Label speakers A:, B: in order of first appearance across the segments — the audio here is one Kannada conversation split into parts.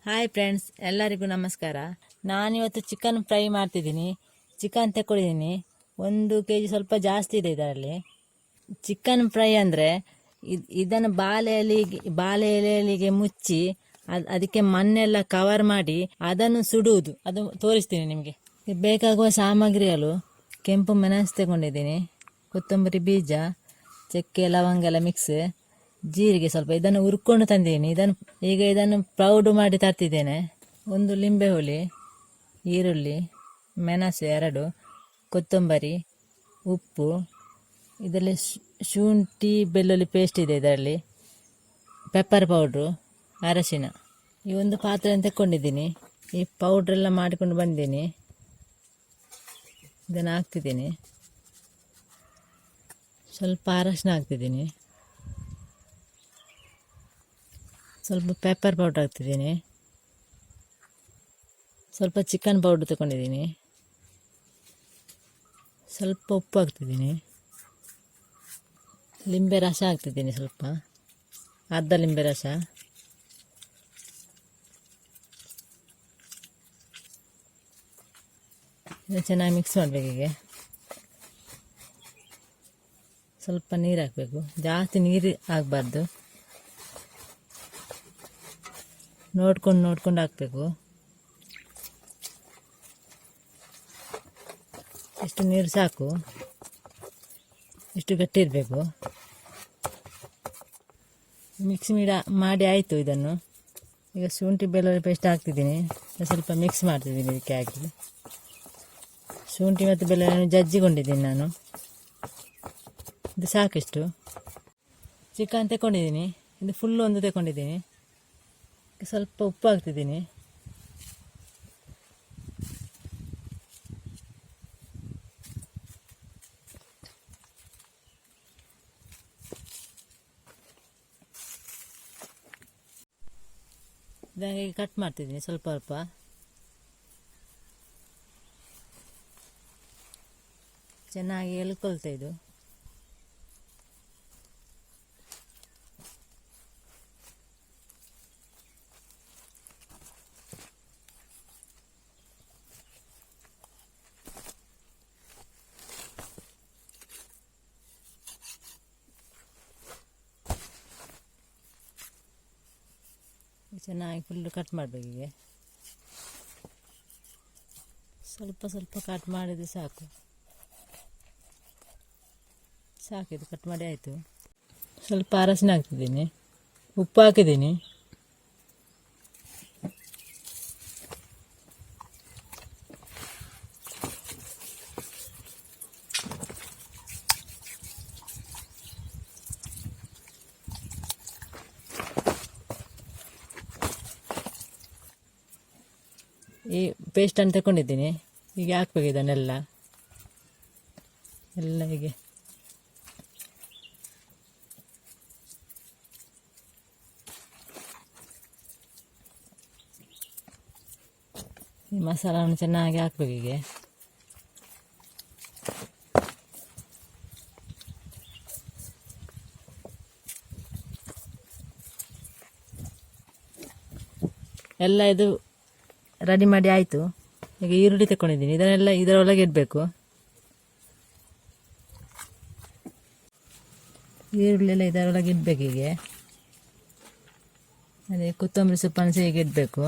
A: ಹಾಯ್ ಫ್ರೆಂಡ್ಸ್, ಎಲ್ಲರಿಗೂ ನಮಸ್ಕಾರ. ನಾನಿವತ್ತು ಚಿಕನ್ ಫ್ರೈ ಮಾಡ್ತಿದ್ದೀನಿ. ಚಿಕನ್ ತಗೊಂಡಿದ್ದೀನಿ. 1 kg ಸ್ವಲ್ಪ ಜಾಸ್ತಿ ಇದೆ ಇದರಲ್ಲಿ. ಚಿಕನ್ ಫ್ರೈ ಅಂದರೆ ಇದನ್ನು ಬಾಳೆ ಎಲೆಗೆ ಮುಚ್ಚಿ ಅದಕ್ಕೆ ಮಣ್ಣೆಲ್ಲ ಕವರ್ ಮಾಡಿ ಅದನ್ನು ಸುಡುವುದು. ಅದು ತೋರಿಸ್ತೀನಿ ನಿಮಗೆ. ಬೇಕಾಗುವ ಸಾಮಗ್ರಿಗಳು: ಕೆಂಪು ಮೆಣಸು ತಗೊಂಡಿದ್ದೀನಿ, ಕೊತ್ತಂಬರಿ ಬೀಜ, ಚಕ್ಕೆ ಲವಂಗ ಎಲ್ಲ ಮಿಕ್ಸ್, ಜೀರಿಗೆ ಸ್ವಲ್ಪ. ಇದನ್ನು ಹುರ್ಕೊಂಡು ತಂದಿದ್ದೀನಿ. ಇದನ್ನು ಪೌಡ್ ಮಾಡಿ ತರ್ತಿದ್ದೇನೆ. 1 ಲಿಂಬೆ ಹುಳಿ, ಈರುಳ್ಳಿ, ಮೆಣಸು 2, ಕೊತ್ತಂಬರಿ, ಉಪ್ಪು, ಇದರಲ್ಲಿ ಶುಂಠಿ ಬೆಳ್ಳುಳ್ಳಿ ಪೇಸ್ಟ್ ಇದೆ, ಇದರಲ್ಲಿ ಪೆಪ್ಪರ್ ಪೌಡ್ರು, ಅರಶಿನ. ಈ ಒಂದು ಪಾತ್ರೆಯನ್ನು ತಗೊಂಡಿದ್ದೀನಿ. ಈ ಪೌಡ್ರೆಲ್ಲ ಮಾಡಿಕೊಂಡು ಬಂದೀನಿ. ಇದನ್ನು ಹಾಕ್ತಿದ್ದೀನಿ. ಸ್ವಲ್ಪ ಅರಶಿನ ಹಾಕ್ತಿದ್ದೀನಿ, ಸ್ವಲ್ಪ ಪೆಪ್ಪರ್ ಪೌಡ್ರ್ ಹಾಕ್ತಿದ್ದೀನಿ, ಸ್ವಲ್ಪ ಚಿಕನ್ ಪೌಡ್ರ್ ತಗೊಂಡಿದ್ದೀನಿ, ಸ್ವಲ್ಪ ಉಪ್ಪು ಹಾಕ್ತಿದ್ದೀನಿ, ಲಿಂಬೆ ರಸ ಹಾಕ್ತಿದ್ದೀನಿ, ಸ್ವಲ್ಪ ಅರ್ಧ ಲಿಂಬೆ ರಸ. ಚೆನ್ನಾಗಿ ಮಿಕ್ಸ್ ಮಾಡಬೇಕು. ಹೀಗೆ ಸ್ವಲ್ಪ ನೀರು ಹಾಕಬೇಕು, ಜಾಸ್ತಿ ನೀರು ಆಗಬಾರ್ದು. ನೋಡ್ಕೊಂಡು ಹಾಕಬೇಕು. ಇಷ್ಟು ನೀರು ಸಾಕು, ಇಷ್ಟು ಗಟ್ಟಿ ಇರಬೇಕು. ಮಿಕ್ಸ್ ಮಾಡಿ ಆಯಿತು. ಇದನ್ನು ಈಗ ಶುಂಠಿ ಬೆಳ್ಳುಳ್ಳಿ ಪೇಸ್ಟ್ ಹಾಕ್ತಿದ್ದೀನಿ. ಸ್ವಲ್ಪ ಮಿಕ್ಸ್ ಮಾಡ್ತಿದ್ದೀನಿ. ಇದಕ್ಕೆ ಹಾಕಿ ಶುಂಠಿ ಮತ್ತು ಬೆಳ್ಳುಳ್ಳಿ ಜಜ್ಜಿಕೊಂಡಿದ್ದೀನಿ ನಾನು. ಇದು ಸಾಕಿಷ್ಟು. ಚಿಕನ್ ತಗೊಂಡಿದ್ದೀನಿ. ಇದು ಫುಲ್ಲು ಒಂದು ತಗೊಂಡಿದ್ದೀನಿ. ಸ್ವಲ್ಪ ಉಪ್ಪು ಹಾಕ್ತಿದ್ದೀನಿ. ಇದನ್ನು ಕಟ್ ಮಾಡ್ತಿದ್ದೀನಿ ಸ್ವಲ್ಪ ಸ್ವಲ್ಪ. ಚೆನ್ನಾಗಿ ಎಳ್ಕೊಳ್ತಾ ಇದು. ಚೆನ್ನಾಗಿ ಫುಲ್ಲು ಕಟ್ ಮಾಡಬೇಕು. ಹೀಗೆ ಸ್ವಲ್ಪ ಸ್ವಲ್ಪ ಕಟ್ ಮಾಡಿದರೆ ಸಾಕು. ಸಾಕಿದು ಕಟ್ ಮಾಡಿ ಆಯಿತು. ಸ್ವಲ್ಪ ಅರಶಿನ ಹಾಕ್ತಿದ್ದೀನಿ, ಉಪ್ಪು ಹಾಕಿದ್ದೀನಿ, ಈ ಪೇಸ್ಟನ್ನು ತಗೊಂಡಿದ್ದೀನಿ. ಹೀಗೆ ಹಾಕ್ಬೇಕು ಇದನ್ನೆಲ್ಲ ಹೀಗೆ. ಈ ಮಸಾಲವನ್ನು ಚೆನ್ನಾಗಿ ಹಾಕ್ಬೇಕು. ಹೀಗೆ ಎಲ್ಲ ಇದು ರೆಡಿ ಮಾಡಿ ಆಯಿತು. ಈಗ ಈರುಳ್ಳಿ ತಗೊಂಡಿದ್ದೀನಿ. ಇದನ್ನೆಲ್ಲ ಇದರೊಳಗೆ ಇಡಬೇಕು. ಈರುಳ್ಳಿ ಎಲ್ಲ ಇದರೊಳಗೆ ಇಡಬೇಕು. ಹೀಗೆ ಅದೇ ಕೊತ್ತಂಬರಿ ಸೊಪ್ಪನ್ನು ಸಹ ಹೀಗೆ ಇಡಬೇಕು.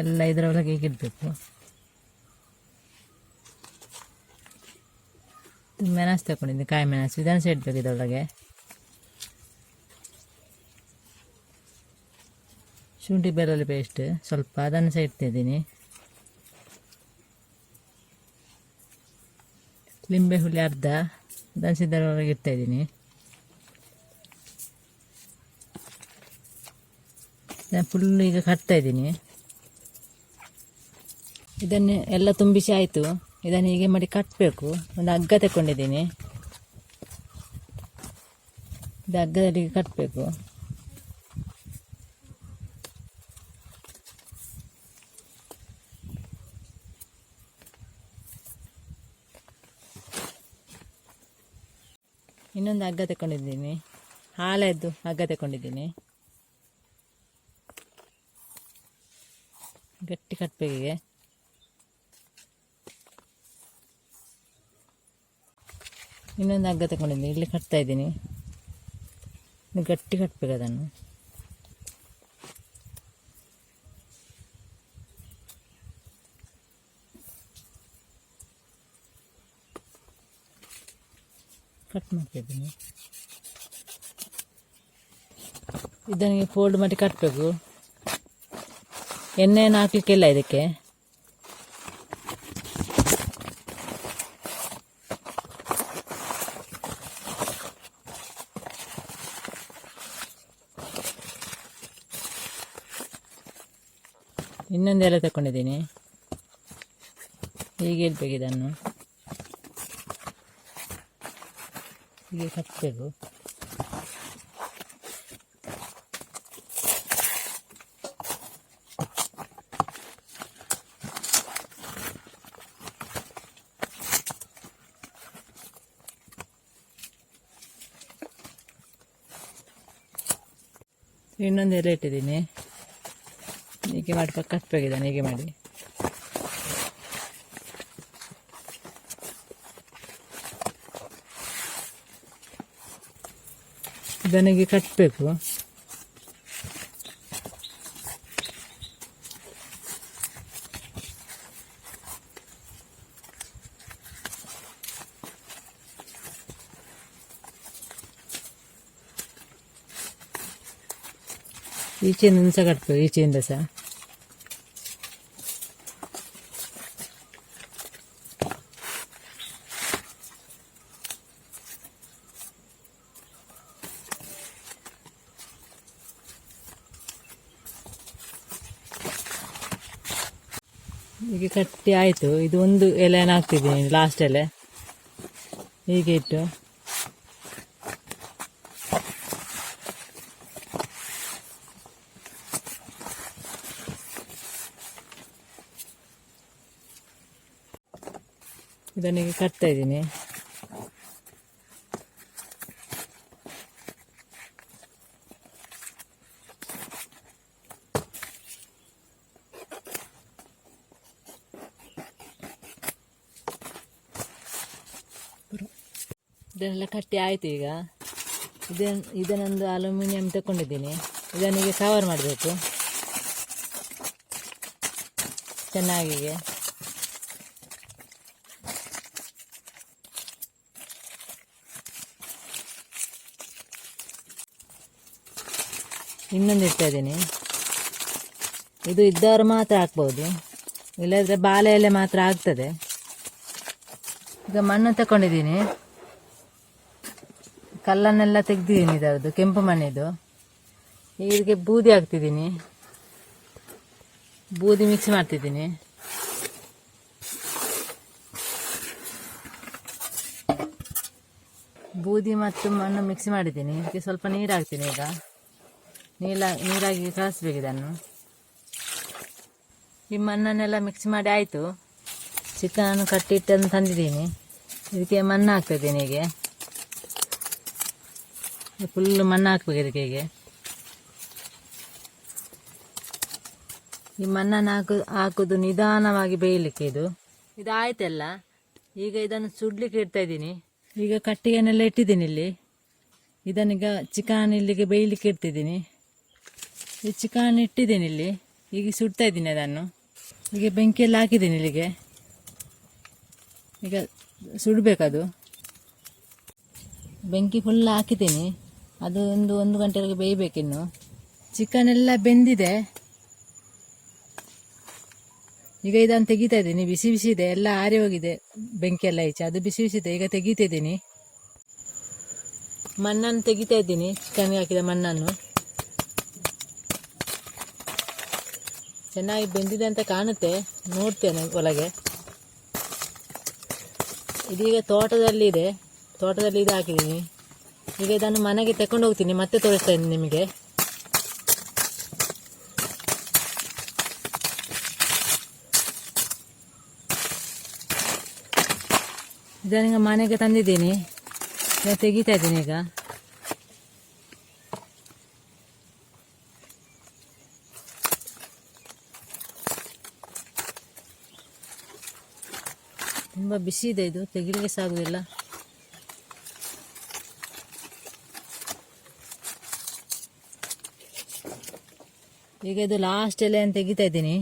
A: ಎಲ್ಲ ಇದರೊಳಗೆ ಹೀಗೆ ಇಡಬೇಕು. ಮೆಣಸು ತಗೊಂಡಿದ್ದೀನಿ, ಕಾಯಿ ಮೆಣಸು. ಇದನ್ನು ಸಹ ಇಡಬೇಕು ಇದರೊಳಗೆ. ಶುಂಠಿ ಬೆಳ್ಳುಳ್ಳಿ ಪೇಸ್ಟ್ ಸ್ವಲ್ಪ, ಅದನ್ನು ಸಹ ಇಡ್ತಿದ್ದೀನಿ. ಲಿಂಬೆ ಹುಳಿ ಅರ್ಧ, ಅದನ್ನು ಸಹ ಇದರೊಳಗೆ ಇಡ್ತಾಯಿದ್ದೀನಿ. ಫುಲ್ಲು ಈಗ ಕಟ್ತಾಯಿದ್ದೀನಿ. ಇದನ್ನು ಎಲ್ಲ ತುಂಬಿಸಿ ಆಯಿತು. ಇದನ್ನು ಹೀಗೆ ಮಾಡಿ ಕಟ್ಟಬೇಕು. ಒಂದು ಹಗ್ಗ ತಗೊಂಡಿದ್ದೀನಿ. ಇದು ಹಗ್ಗದಲ್ಲಿ ಕಟ್ಟಬೇಕು. ಇನ್ನೊಂದು ಹಗ್ಗ ತಗೊಂಡಿದ್ದೀನಿ. ಹಾಳೆದ್ದು ಹಗ್ಗ ತಗೊಂಡಿದ್ದೀನಿ. ಗಟ್ಟಿ ಕಟ್ಟಬೇಕಿಗೆ. ಇನ್ನೊಂದು ಹಗ್ಗ ತಗೊಂಡಿದ್ದೀನಿ, ಇಲ್ಲಿ ಕಟ್ತಾ ಇದ್ದೀನಿ. ಗಟ್ಟಿ ಕಟ್ಟಬೇಕು ಅದನ್ನು. ಕಟ್ ಮಾಡ್ತಿದ್ದೀನಿ. ಇದನ್ನು ಫೋಲ್ಡ್ ಮಾಡಿ ಕಟ್ಟಬೇಕು. ಎಣ್ಣೆಯನ್ನು ಹಾಕಲಿಕ್ಕಿಲ್ಲ ಇದಕ್ಕೆ. ಇನ್ನೊಂದು ಎಲೆ ತಗೊಂಡಿದ್ದೀನಿ. ಹೀಗೆ ಇಡ್ಬೇಕು ಇದನ್ನು, ಹೀಗೆ ಕಟ್ಟಬೇಕು. ಇನ್ನೊಂದು ಎಲೆ ಇಟ್ಟಿದ್ದೀನಿ. ಹೀಗೆ ಮಾಡಿ ಕಟ್ಟಬೇಕಿದ್ದಾನೆ. ಹೀಗೆ ಮಾಡಿ ಇದನಿಗೆ ಕಟ್ಟಬೇಕು. ಈಚೆಯಿಂದ ಸಹ ಕಟ್ಟಬೇಕು, ಈಚೆಯಿಂದ ಸಹ. ಹೀಗೆ ಕಟ್ಟಿ ಆಯಿತು. ಇದು ಒಂದು ಎಲೆಯನ್ನು ಹಾಕ್ತಿದ್ದೀನಿ, ಲಾಸ್ಟ್ ಎಲೆ. ಹೀಗೆ ಇಟ್ಟು ಇದನ್ನೀಗ ಕಟ್ತಾ ಇದ್ದೀನಿ. ಇದನ್ನೆಲ್ಲ ಕಟ್ಟಿ ಆಯಿತು. ಈಗ ಇದನ್ನೊಂದು ಅಲ್ಯೂಮಿನಿಯಂ ತಗೊಂಡಿದ್ದೀನಿ. ಇದನ್ನೀಗ ಕವರ್ ಮಾಡಬೇಕು ಚೆನ್ನಾಗಿ. ಇನ್ನೊಂದು ಇಡ್ತಾ ಇದ್ದೀನಿ. ಇದು ಇದ್ದವರು ಮಾತ್ರ ಹಾಕ್ಬೋದು, ಇಲ್ಲದ್ರೆ ಬಾಳೆ ಎಲೆ ಮಾತ್ರ ಆಗ್ತದೆ. ಈಗ ಮಣ್ಣು ತಗೊಂಡಿದ್ದೀನಿ, ಕಲ್ಲನ್ನೆಲ್ಲ ತೆಗ್ದಿದ್ದೀನಿ. ಇದರದ್ದು ಕೆಂಪು ಮಣ್ಣಿದು. ಇದಕ್ಕೆ ಬೂದಿ ಹಾಕ್ತಿದ್ದೀನಿ, ಬೂದಿ ಮಿಕ್ಸ್ ಮಾಡ್ತಿದ್ದೀನಿ. ಬೂದಿ ಮತ್ತು ಮಣ್ಣು ಮಿಕ್ಸ್ ಮಾಡಿದ್ದೀನಿ. ಇದಕ್ಕೆ ಸ್ವಲ್ಪ ನೀರು ಹಾಕ್ತೀನಿ. ಈಗ ನೀರಾಗಿ ಕಳಿಸ್ಬೇಕು ಇದನ್ನು. ಈ ಮಣ್ಣನ್ನೆಲ್ಲ ಮಿಕ್ಸ್ ಮಾಡಿ ಆಯಿತು. ಚಿಕನನ್ನು ಕಟ್ಟಿಟ್ಟನ್ನು ತಂದಿದ್ದೀನಿ. ಇದಕ್ಕೆ ಮಣ್ಣು ಹಾಕ್ತಿದ್ದೀನಿ. ಹೀಗೆ ಫುಲ್ಲು ಮಣ್ಣು ಹಾಕ್ಬೇಕು ಇದಕ್ಕೆ. ಹೀಗೆ ಈ ಮಣ್ಣನ್ನು ಹಾಕೋದು ನಿಧಾನವಾಗಿ ಬೇಯಲಿಕ್ಕೆ. ಇದು ಆಯ್ತಲ್ಲ. ಈಗ ಇದನ್ನು ಸುಡ್ಲಿಕ್ಕೆ ಇಡ್ತಾ ಇದ್ದೀನಿ. ಈಗ ಕಟ್ಟಿಗೆನೆಲ್ಲ ಇಟ್ಟಿದ್ದೀನಿ ಇಲ್ಲಿ. ಇದನ್ನೀಗ ಚಿಕನ್ ಇಲ್ಲಿಗೆ ಬೇಯಲಿಕ್ಕೆ ಇಡ್ತಿದ್ದೀನಿ. ಈ ಚಿಕನ್ ಇಟ್ಟಿದ್ದೀನಿ ಇಲ್ಲಿ. ಈಗ ಸುಡ್ತಾ ಇದ್ದೀನಿ ಅದನ್ನು. ಈಗ ಬೆಂಕಿಯಲ್ಲಿ ಹಾಕಿದ್ದೀನಿ ಇಲ್ಲಿಗೆ. ಈಗ ಸುಡಬೇಕದು. ಬೆಂಕಿ ಫುಲ್ ಹಾಕಿದ್ದೀನಿ. ಅದು ಒಂದು ಗಂಟೆವರೆಗೆ ಬೇಯಬೇಕಿನ್ನು. ಚಿಕನ್ ಎಲ್ಲ ಬೆಂದಿದೆ. ಈಗ ಇದನ್ನು ತೆಗಿತಾ ಇದ್ದೀನಿ. ಬಿಸಿ ಬಿಸಿ ಇದೆ, ಎಲ್ಲ ಆರಿ ಹೋಗಿದೆ ಬೆಂಕಿ ಎಲ್ಲ ಈಚೆ. ಅದು ಬಿಸಿ ಬಿಸಿ ಇದೆ. ಈಗ ತೆಗಿತಾ ಇದ್ದೀನಿ. ಮಣ್ಣನ್ನು ತೆಗಿತಾ ಇದ್ದೀನಿ, ಚಿಕನ್ಗೆ ಹಾಕಿದ ಮಣ್ಣನ್ನು. ಚೆನ್ನಾಗಿ ಬೆಂದಿದೆ ಅಂತ ಕಾಣುತ್ತೆ, ನೋಡ್ತೇನೆ ಒಳಗೆ. ಇದೀಗ ತೋಟದಲ್ಲಿ ಇದು ಹಾಕಿದ್ದೀನಿ. ಈಗ ಇದನ್ನು ಮನೆಗೆ ತಗೊಂಡು ಹೋಗ್ತೀನಿ, ಮತ್ತೆ ತೋರಿಸ್ತಾ ಇದ್ದೀನಿ ನಿಮಗೆ. ಇದನ್ನೀಗ ಮನೆಗೆ ತಂದಿದ್ದೀನಿ. ತೆಗಿತಾ ಇದ್ದೀನಿ. ಈಗ ತುಂಬ ಬಿಸಿ ಇದೆ, ಇದು ತೆಗಿಲಿಕ್ಕೆ ಸಾಗುದಿಲ್ಲ. ಈಗ ಇದು ಲಾಸ್ಟ್ ಎಲೆಯನ್ನು ತೆಗಿತಾ ಇದ್ದೀನಿ.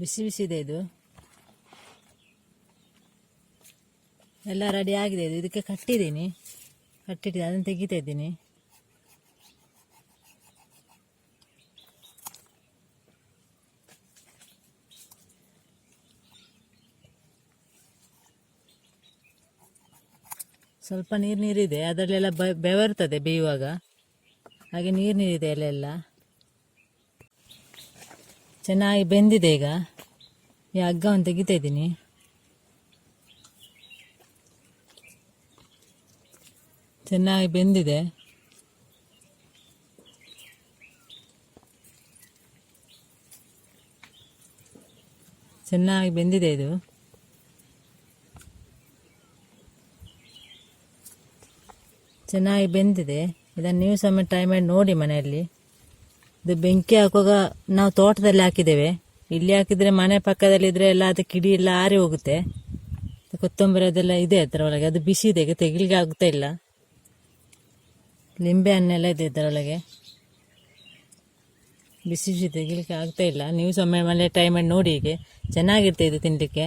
A: ಬಿಸಿ ಬಿಸಿ ಇದೆ, ಇದು ಎಲ್ಲ ರೆಡಿ ಆಗಿದೆ. ಇದು ಇದಕ್ಕೆ ಕಟ್ಟಿದ್ದೀನಿ, ಅದನ್ನು ತೆಗಿತಾ ಇದ್ದೀನಿ. ಸ್ವಲ್ಪ ನೀರಿದೆ, ಅದರಲ್ಲೆಲ್ಲ ಬೆವರ್ತದೆ ಬೇಯುವಾಗ, ಹಾಗೆ ನೀರಿದೆ ಅಲ್ಲೆಲ್ಲ. ಚೆನ್ನಾಗಿ ಬೆಂದಿದೆ. ಈಗ ಈ ಹಗ್ಗವನ್ನು ತೆಗಿತಾ ಇದ್ದೀನಿ. ಚೆನ್ನಾಗಿ ಬೆಂದಿದೆ. ಚೆನ್ನಾಗಿ ಬೆಂದಿದೆ ಇದು. ಚೆನ್ನಾಗಿ ಬೆಂದಿದೆ. ಇದನ್ನು ನೀವು ಸಹ ಟ್ರೈ ಮಾಡಿ ನೋಡಿ ಮನೆಯಲ್ಲಿ. ಇದು ಬೆಂಕಿ ಹಾಕುವಾಗ ನಾವು ತೋಟದಲ್ಲಿ ಹಾಕಿದ್ದೇವೆ. ಇಲ್ಲಿ ಹಾಕಿದರೆ ಮನೆ ಪಕ್ಕದಲ್ಲಿದ್ದರೆ ಎಲ್ಲ ಅದು ಕಿಡಿ ಎಲ್ಲ ಆರಿ ಹೋಗುತ್ತೆ. ಕೊತ್ತಂಬರಿ ಅದೆಲ್ಲ ಇದೆ ಅದರೊಳಗೆ, ಅದು ಬಿಸಿ ಇದೆ, ಈಗ ತೆಗಿಲಿಕ್ಕೆ ಆಗುತ್ತಾ ಇಲ್ಲ. ಲಿಂಬೆ ಹಣ್ಣೆಲ್ಲ ಇದೆ ಇದರೊಳಗೆ, ಬಿಸಿ ಬಿಸಿ ತೆಗಿಲಿಕ್ಕೆ ಆಗ್ತಾ ಇಲ್ಲ. ನೀವು ಸಹ ಮನೆ ಟ್ರೈ ಮಾಡಿ ನೋಡಿ. ಹೀಗೆ ಚೆನ್ನಾಗಿರ್ತದೆ ಇದು ತಿನ್ನಲಿಕ್ಕೆ.